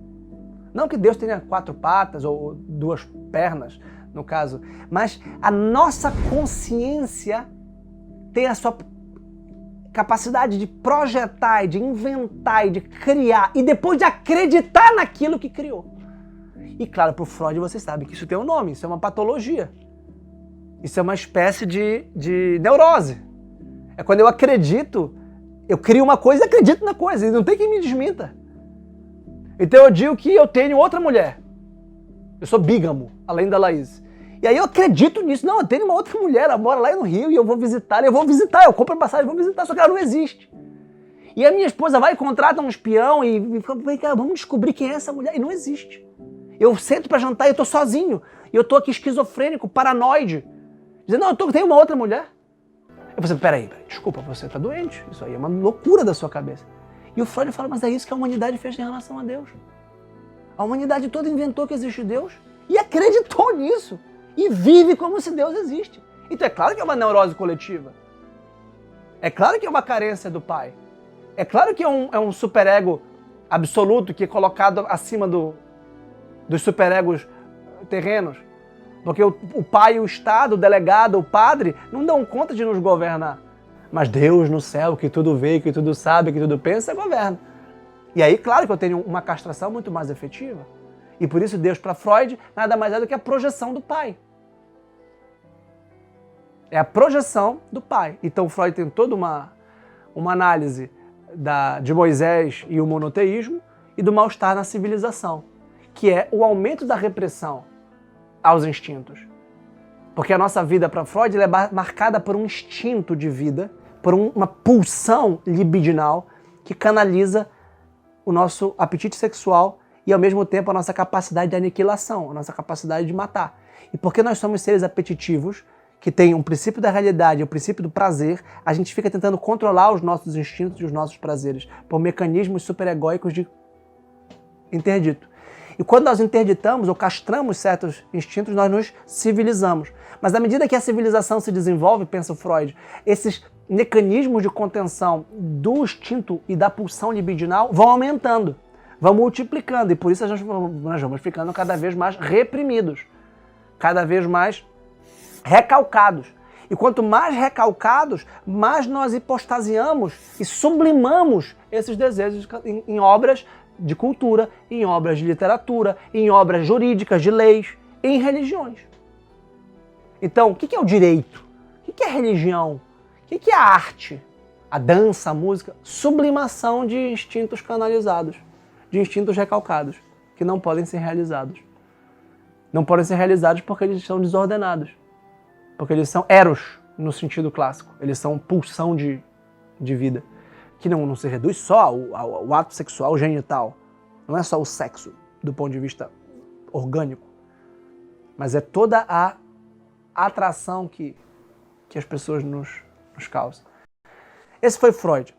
Não que Deus tenha 4 patas ou 2 pernas, no caso, mas a nossa consciência tem a sua capacidade de projetar, e de inventar, e de criar, e depois de acreditar naquilo que criou. E claro, para o Freud você sabe que isso tem um nome, isso é uma patologia. Isso é uma espécie de neurose. É quando eu acredito, eu crio uma coisa e acredito na coisa, e não tem quem me desminta. Então eu digo que eu tenho outra mulher. Eu sou bígamo, além da Laís. E aí eu acredito nisso. Não, eu tenho uma outra mulher, ela mora lá no Rio, e eu vou visitar, eu compro a passagem, vou visitar, só que ela não existe. E a minha esposa vai e contrata um espião e fica, vamos descobrir quem é essa mulher. E não existe. Eu sento pra jantar e eu tô sozinho. E eu tô aqui esquizofrênico, paranoide. Dizendo, não, eu tenho uma outra mulher. Eu falei, peraí, desculpa, você tá doente. Isso aí é uma loucura da sua cabeça. E o Freud fala, mas é isso que a humanidade fez em relação a Deus. A humanidade toda inventou que existe Deus e acreditou nisso. E vive como se Deus existe. Então é claro que é uma neurose coletiva. É claro que é uma carência do pai. É claro que é um superego absoluto que é colocado acima dos superegos terrenos. Porque o pai, o Estado, o delegado, o padre não dão conta de nos governar. Mas Deus no céu, que tudo vê, que tudo sabe, que tudo pensa, governa. E aí, claro que eu tenho uma castração muito mais efetiva. E por isso Deus, para Freud, nada mais é do que a projeção do pai. É a projeção do pai. Então Freud tem toda uma análise de Moisés e o monoteísmo e do mal-estar na civilização, que é o aumento da repressão aos instintos. Porque a nossa vida, para Freud, é marcada por um instinto de vida, por uma pulsão libidinal que canaliza o nosso apetite sexual e, ao mesmo tempo, a nossa capacidade de aniquilação, a nossa capacidade de matar. E porque nós somos seres apetitivos, que tem um princípio da realidade e o princípio do prazer, a gente fica tentando controlar os nossos instintos e os nossos prazeres por mecanismos superegóicos de interdito. E quando nós interditamos ou castramos certos instintos, nós nos civilizamos. Mas à medida que a civilização se desenvolve, pensa o Freud, esses mecanismos de contenção do instinto e da pulsão libidinal vão aumentando, vão multiplicando. E por isso nós vamos ficando cada vez mais reprimidos, cada vez mais recalcados. E quanto mais recalcados, mais nós hipostasiamos e sublimamos esses desejos em obras de cultura, em obras de literatura, em obras jurídicas, de leis, em religiões. Então, o que é o direito? O que é a religião? O que é a arte? A dança, a música? Sublimação de instintos canalizados, de instintos recalcados, que não podem ser realizados. Não podem ser realizados porque eles são desordenados. Porque eles são eros, no sentido clássico. Eles são pulsão de vida. Que não se reduz só ao ato sexual genital. Não é só o sexo, do ponto de vista orgânico. Mas é toda a atração que as pessoas nos causam. Esse foi Freud.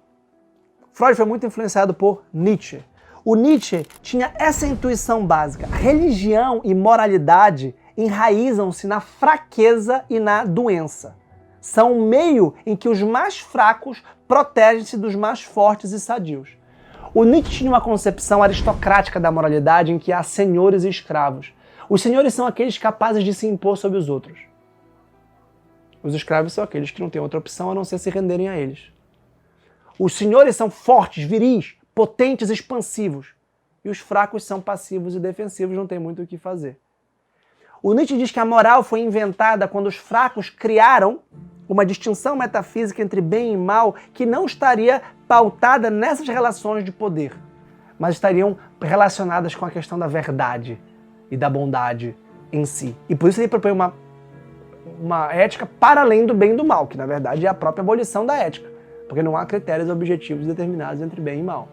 Freud foi muito influenciado por Nietzsche. O Nietzsche tinha essa intuição básica. Religião e moralidade enraizam-se na fraqueza e na doença. São um meio em que os mais fracos protegem-se dos mais fortes e sadios. O Nietzsche tinha uma concepção aristocrática da moralidade em que há senhores e escravos. Os senhores são aqueles capazes de se impor sobre os outros. Os escravos são aqueles que não têm outra opção a não ser se renderem a eles. Os senhores são fortes, viris, potentes, expansivos. E os fracos são passivos e defensivos, não tem muito o que fazer. O Nietzsche diz que a moral foi inventada quando os fracos criaram uma distinção metafísica entre bem e mal que não estaria pautada nessas relações de poder, mas estariam relacionadas com a questão da verdade e da bondade em si. E por isso ele propõe uma ética para além do bem e do mal, que na verdade é a própria abolição da ética, porque não há critérios objetivos determinados entre bem e mal.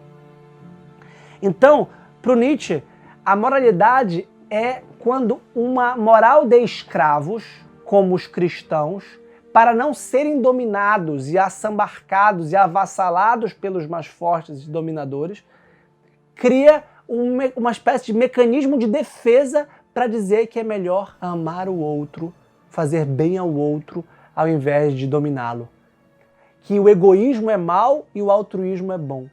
Então, para o Nietzsche, a moralidade é quando uma moral de escravos, como os cristãos, para não serem dominados e assambarcados e avassalados pelos mais fortes e dominadores, cria uma espécie de mecanismo de defesa para dizer que é melhor amar o outro, fazer bem ao outro, ao invés de dominá-lo. Que o egoísmo é mal e o altruísmo é bom.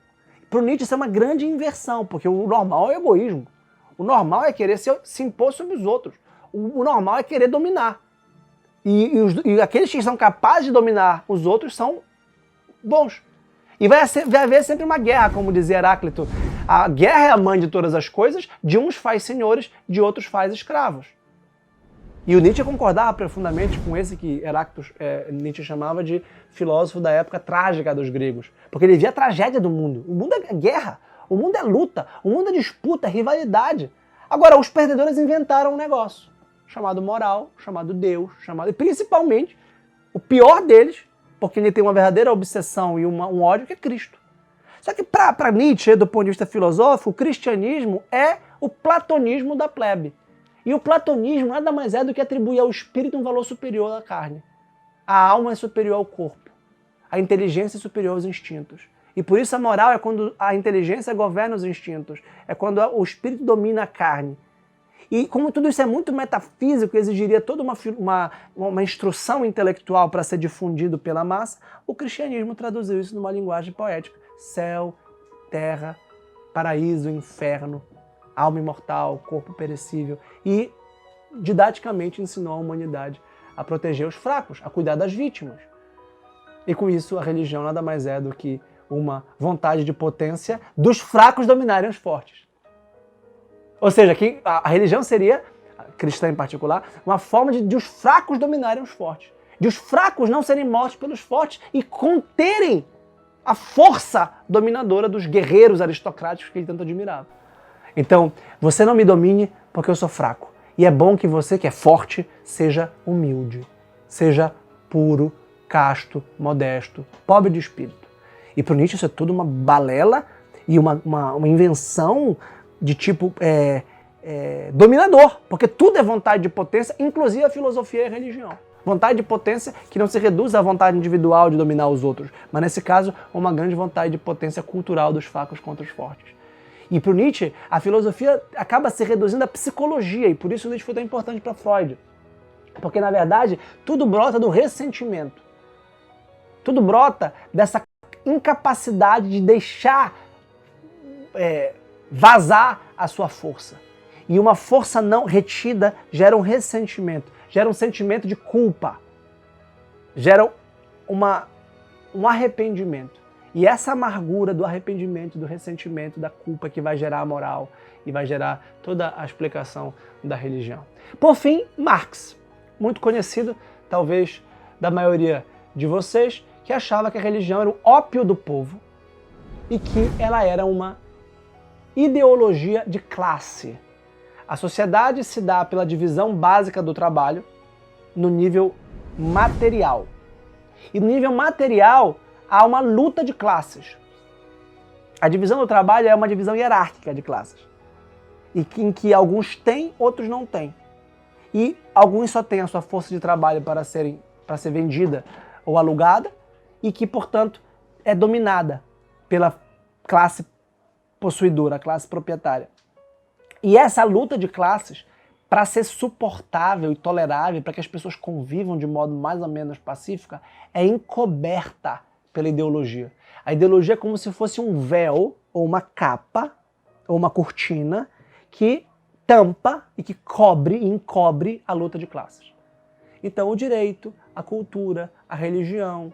Para o Nietzsche isso é uma grande inversão, porque o normal é o egoísmo. O normal é querer se impor sobre os outros. O normal é querer dominar. E aqueles que são capazes de dominar os outros são bons. E vai haver sempre uma guerra, como dizia Heráclito. A guerra é a mãe de todas as coisas, de uns faz senhores, de outros faz escravos. E o Nietzsche concordava profundamente com esse que Nietzsche chamava de filósofo da época trágica dos gregos. Porque ele via a tragédia do mundo. O mundo é guerra, o mundo é luta, o mundo é disputa, é rivalidade. Agora, os perdedores inventaram um negócio chamado moral, chamado Deus, e principalmente, o pior deles, porque ele tem uma verdadeira obsessão e um ódio, que é Cristo. Só que para Nietzsche, do ponto de vista filosófico, o cristianismo é o platonismo da plebe. E o platonismo nada mais é do que atribuir ao espírito um valor superior à carne. A alma é superior ao corpo. A inteligência é superior aos instintos. E por isso a moral é quando a inteligência governa os instintos. É quando o espírito domina a carne. E como tudo isso é muito metafísico, exigiria toda uma instrução intelectual para ser difundido pela massa, o cristianismo traduziu isso numa linguagem poética. Céu, terra, paraíso, inferno, alma imortal, corpo perecível. E didaticamente ensinou a humanidade a proteger os fracos, a cuidar das vítimas. E com isso a religião nada mais é do que uma vontade de potência dos fracos dominarem os fortes. Ou seja, que a religião seria, a cristã em particular, uma forma de os fracos dominarem os fortes. De os fracos não serem mortos pelos fortes e conterem a força dominadora dos guerreiros aristocráticos que ele tanto admirava. Então, você não me domine porque eu sou fraco. E é bom que você, que é forte, seja humilde, seja puro, casto, modesto, pobre de espírito. E para o Nietzsche isso é tudo uma balela e uma invenção de tipo dominador, porque tudo é vontade de potência, inclusive a filosofia e a religião. Vontade de potência que não se reduz à vontade individual de dominar os outros, mas nesse caso uma grande vontade de potência cultural dos fracos contra os fortes. E para o Nietzsche, a filosofia acaba se reduzindo à psicologia, e por isso o Nietzsche foi tão importante para Freud. Porque, na verdade, tudo brota do ressentimento. Tudo brota dessa incapacidade de deixar vazar a sua força. E uma força não retida gera um ressentimento, gera um sentimento de culpa, gera um arrependimento. E essa amargura do arrependimento, do ressentimento, da culpa que vai gerar a moral e vai gerar toda a explicação da religião. Por fim, Marx, muito conhecido, talvez da maioria de vocês, que achava que a religião era o ópio do povo e que ela era uma ideologia de classe. A sociedade se dá pela divisão básica do trabalho no nível material. E no nível material há uma luta de classes. A divisão do trabalho é uma divisão hierárquica de classes, em que alguns têm, outros não têm. E alguns só têm a sua força de trabalho para ser vendida ou alugada, e que, portanto, é dominada pela classe possuidora, a classe proprietária. E essa luta de classes, para ser suportável e tolerável, para que as pessoas convivam de modo mais ou menos pacífico, é encoberta pela ideologia. A ideologia é como se fosse um véu, ou uma capa, ou uma cortina, que tampa e que cobre e encobre a luta de classes. Então o direito, a cultura, a religião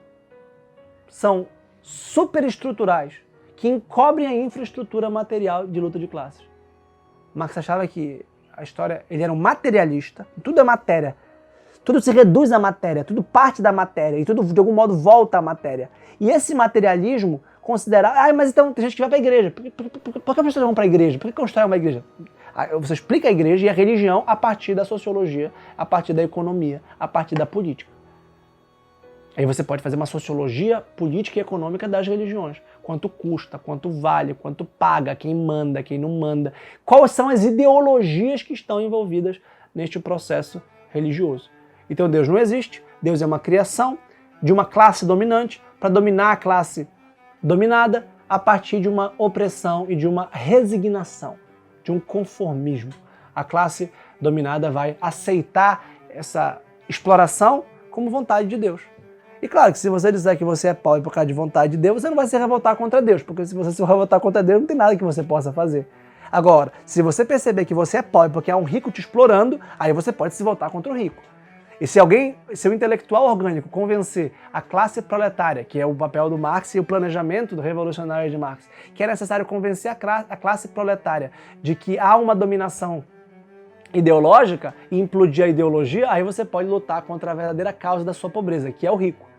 são superestruturais que encobrem a infraestrutura material de luta de classes. Marx achava que a história, ele era um materialista, tudo é matéria, tudo se reduz à matéria, tudo parte da matéria e tudo de algum modo volta à matéria. E esse materialismo considera, mas então tem gente que vai para a igreja, por que as pessoas vão para a igreja? Por que constrói uma igreja? Você explica a igreja e a religião a partir da sociologia, a partir da economia, a partir da política. Aí você pode fazer uma sociologia política e econômica das religiões. Quanto custa, quanto vale, quanto paga, quem manda, quem não manda. Quais são as ideologias que estão envolvidas neste processo religioso. Então Deus não existe, Deus é uma criação de uma classe dominante para dominar a classe dominada a partir de uma opressão e de uma resignação, de um conformismo. A classe dominada vai aceitar essa exploração como vontade de Deus. E claro que se você disser que você é pobre por causa de vontade de Deus, você não vai se revoltar contra Deus, porque se você se revoltar contra Deus, não tem nada que você possa fazer. Agora, se você perceber que você é pobre porque há um rico te explorando, aí você pode se voltar contra o rico. E se o intelectual orgânico convencer a classe proletária, que é o papel do Marx e o planejamento do revolucionário de Marx, que é necessário convencer a classe proletária de que há uma dominação ideológica e implodir a ideologia, aí você pode lutar contra a verdadeira causa da sua pobreza, que é o rico.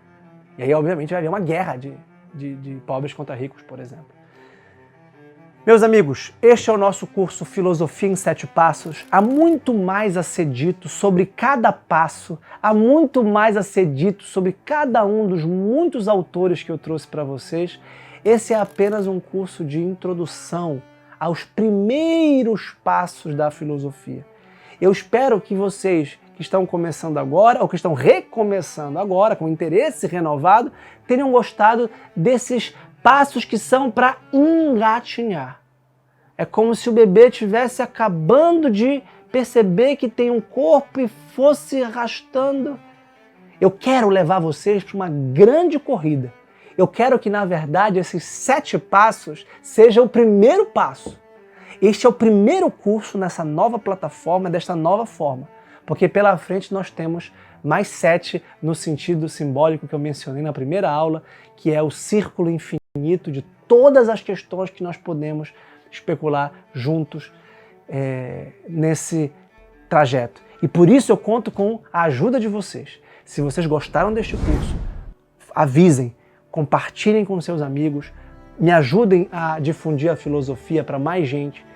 E aí, obviamente, vai haver uma guerra de pobres contra ricos, por exemplo. Meus amigos, este é o nosso curso Filosofia em 7 Passos. Há muito mais a ser dito sobre cada passo, há muito mais a ser dito sobre cada um dos muitos autores que eu trouxe para vocês. Esse é apenas um curso de introdução aos primeiros passos da filosofia. Eu espero que vocês que estão começando agora, ou que estão recomeçando agora, com interesse renovado, tenham gostado desses passos que são para engatinhar. É como se o bebê estivesse acabando de perceber que tem um corpo e fosse arrastando. Eu quero levar vocês para uma grande corrida. Eu quero que, na verdade, esses 7 passos sejam o primeiro passo. Este é o primeiro curso nessa nova plataforma, desta nova forma. Porque pela frente nós temos mais 7 no sentido simbólico que eu mencionei na primeira aula, que é o círculo infinito de todas as questões que nós podemos especular juntos nesse trajeto. E por isso eu conto com a ajuda de vocês. Se vocês gostaram deste curso, avisem, compartilhem com seus amigos, me ajudem a difundir a filosofia para mais gente,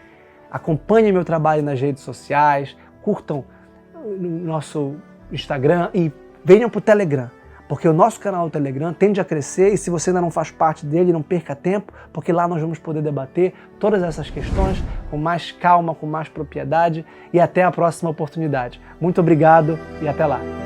acompanhem meu trabalho nas redes sociais, curtam no nosso Instagram e venham para o Telegram, porque o nosso canal do Telegram tende a crescer e se você ainda não faz parte dele, não perca tempo, porque lá nós vamos poder debater todas essas questões com mais calma, com mais propriedade e até a próxima oportunidade. Muito obrigado e até lá!